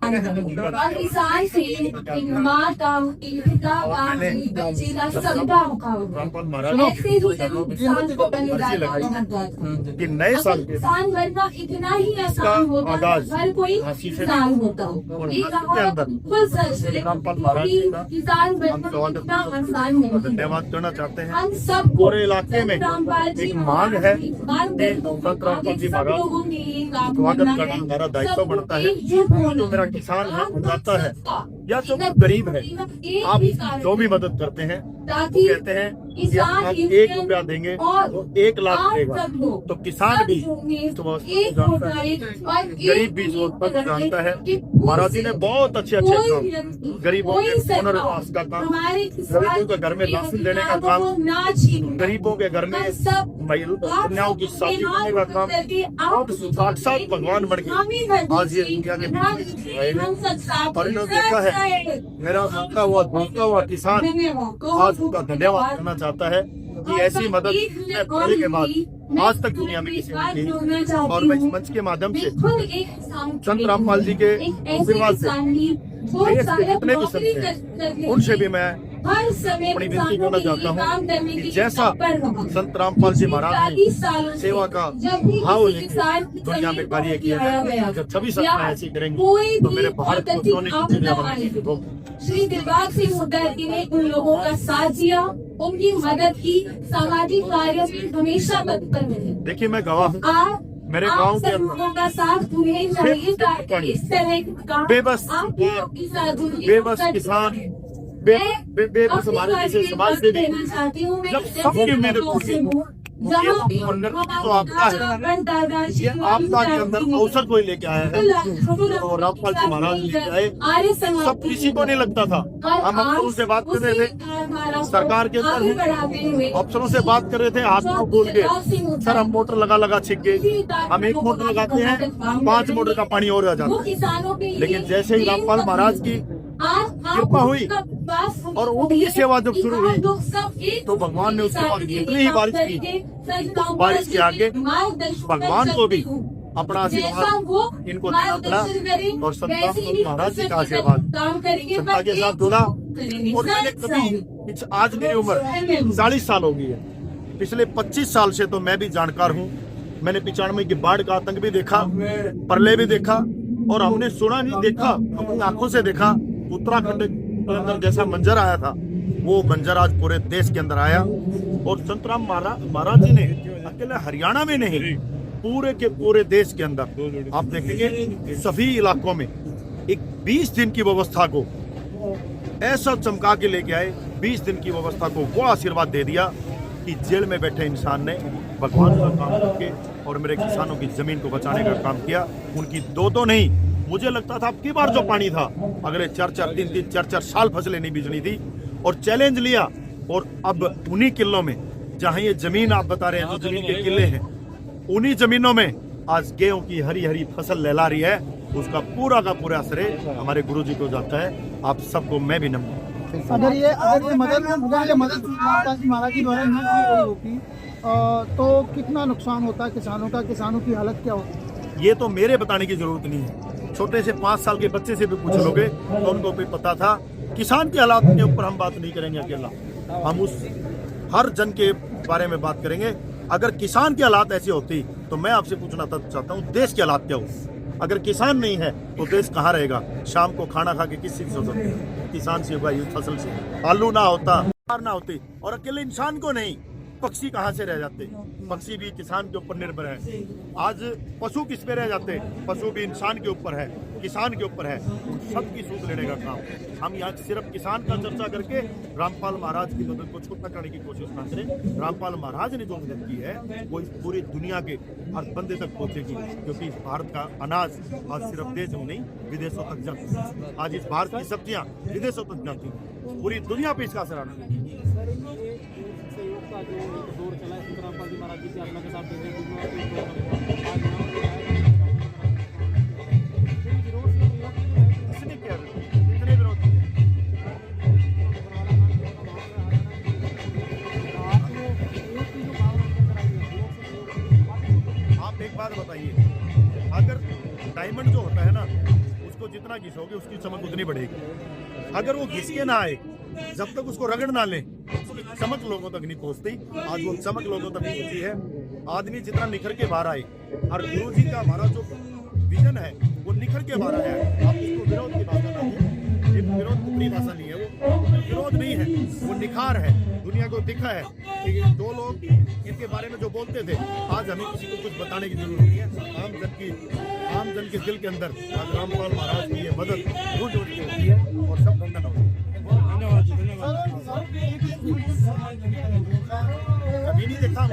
किसान से एक माँ का, एक पिता का, एक बच्चे का सबका मुकाबला। ऐसे ही किसान को बलिदान करना था कि नए साल के किसान बनना इतना ही आसान होता है, हर कोई किसान होता हो। ये बिल्कुल सच है, किसान बनना इतना आसान नहीं। धन्यवाद करना चाहते हैं। हम सब पूरे इलाके में एक मांग है कि संत रामपाल जी महाराज स्वागत करना हमारा दायित्व बनता है। जो मेरा किसान है, अन्नदाता है या जो गरीब है, आप जो भी मदद करते हैं वो कहते हैं कि आप 1 रुपया देंगे तो 1 लाख देगा। तो किसान भी जानता है, गरीब भी जानता है। महाराज जी ने बहुत अच्छे काम, गरीबों के पुनर्वास का काम, गरीबों के घर में राशन देने का काम, गरीबों के घर में कन्याओं की शादी करने का काम, और साक्षात भगवान बन के आज ये इंडिया के और इन्होंने देखा है मेरा भागता हुआ किसान आज उनका धन्यवाद करना चाहता है कि ऐसी मदद करने के बाद आज तक दुनिया में किसी ने की। और मैं इस मंच के माध्यम से संत रामपाल जी के आशीर्वाद से देश के जितने भी संत हैं उनसे भी मैं अपनी विनती करना चाहता हूँ कि जैसा संत रामपाल जी महाराज ने सेवा का भाव लेकर दुनिया में कार्य किया है, जब 26 साल में ऐसे करेंगे तो मेरे भारत को सोने की दुनिया बनाएंगे। श्री दिलबाग सिंह मुखर्जी ने उन लोगों का साथ दिया, उनकी मदद की, सामाजिक कार्य में हमेशा तत्पर रहे। देखिए मैं गवाह हूँ, मेरे गांव के अंदर साथ तुम्हें चाहिए इस तरह का बेबस किसान बेबस हमारे जैसे समाज से भी जब सबकी मेहनत तो आपका है, ये आपका के अंदर अवसर कोई लेके आया है और रामपाल जी महाराज लेके आए। सब किसी को नहीं लगता था। हम अफसरों से बात कर रहे थे, सरकार के अंदर अफसरों से बात कर रहे थे, हाथ को बोल के सर हम मोटर लगा छिक गए, हम 1 मोटर लगाते हैं 5 मोटर का पानी और आ जाता है। लेकिन जैसे ही रामपाल महाराज की कृपा हुई और उनकी सेवा जब शुरू हुई तो भगवान ने उसके बाद इतनी ही बारिश की, बारिश के आगे भगवान को भी अपना आशीर्वाद इनको देना पड़ा और संत महाराज जी का आशीर्वाद संता के साथ जुड़ा। और मैंने कभी आज मेरी उम्र 40 साल हो गई है, पिछले 25 साल से तो मैं भी जानकार हूँ। मैंने 95 की बाढ़ का आतंक भी देखा, प्रलय भी देखा, और हमने सुना नहीं देखा, अपनी आंखों से देखा। उत्तराखंड के अंदर जैसा मंजर आया था वो मंजर आज पूरे देश के अंदर आया। और संत राम महाराज जी ने अकेले हरियाणा में नहीं, पूरे के पूरे देश के अंदर आप देखेंगे सभी इलाकों में एक 20 दिन की व्यवस्था को ऐसा चमका के लेके आए। 20 दिन की व्यवस्था को वो आशीर्वाद दे दिया कि जेल में बैठे इंसान ने भगवान का काम करके और मेरे किसानों की जमीन को बचाने का काम किया। उनकी 2 नहीं, मुझे लगता था अब की बार जो पानी था अगले 4-4 साल फसलें नहीं बीजनी थी। और चैलेंज लिया और अब उन्हीं किलों में जहां ये जमीन आप बता रहे हैं जो जमीन के किले हैं, उन्हीं जमीनों में आज गेहूं की हरी हरी फसल लहला रही है। उसका पूरा का पूरा श्रेय हमारे गुरुजी को जाता है। आप सबको मैं भी नमन। अगर ये मदद महाराज की द्वारा न की गई होती तो कितना नुकसान होता किसानों का, किसानों की हालत क्या होती? ये तो मेरे बताने की जरूरत नहीं है, छोटे से 5 साल के बच्चे से भी पूछ लोगे तो उनको भी पता था। किसान के हालात के ऊपर हम बात नहीं करेंगे अकेला, हम उस हर जन के बारे में बात करेंगे। अगर किसान के हालात ऐसे होती तो मैं आपसे पूछना चाहता हूँ देश के हालात क्या हो। अगर किसान नहीं है तो देश कहाँ रहेगा? शाम को खाना खा के किस चीज से हो सकते हैं? किसान से उगाई हुई फसल से। आलू ना होता, ना होती, और अकेले इंसान को नहीं, पक्षी कहाँ से रह जाते? पक्षी भी किसान के ऊपर निर्भर है। आज पशु किस पे रह जाते? पशु भी इंसान के ऊपर है, किसान के ऊपर है। सबकी सूझ लेने का काम हम यहाँ सिर्फ किसान का चर्चा करके रामपाल महाराज की मदद को छोटा करने की कोशिश ना करें। रामपाल महाराज ने जो मदद की है वो इस पूरी दुनिया के हर बंदे तक पहुंचेगी, क्योंकि इस भारत का अनाज आज सिर्फ देश में नहीं विदेशों तक जाती है। आज इस भारत की सब्जियां विदेशों तक जाती हैं, पूरी दुनिया पे इसका असर आना है। जो दौर चला है रामपाल जी महाराज जी की आत्मा के साथ आप एक बात बताइए, अगर डायमंड जो होता है ना उसको जितना घिसोगे उसकी चमक उतनी बढ़ेगी। अगर वो घिस के ना आए, जब तक उसको रगड़ ना ले, उसकी चमक लोगों तक नहीं पहुंचती। आज वो चमक लोगों तक पहुंची है। आदमी जितना निखर के बाहर आए, और गुरु जी का हमारा जो विजन है वो निखर के बाहर आया है। आप इसको विरोध की भाषा ना दें, ये विरोध ऊपरी भाषा नहीं है, वो विरोध नहीं है, वो निखार है। दुनिया को दिखा है कि दो लोग इनके बारे में जो बोलते थे, आज हमें किसी को कुछ बताने की जरूरत नहीं है। आम जन के दिल के अंदर आज रामपाल महाराज की ये मदद रोज होती है और सब बंधन होती है। धन्यवाद जी, धन्यवाद। कभी नहीं देखा।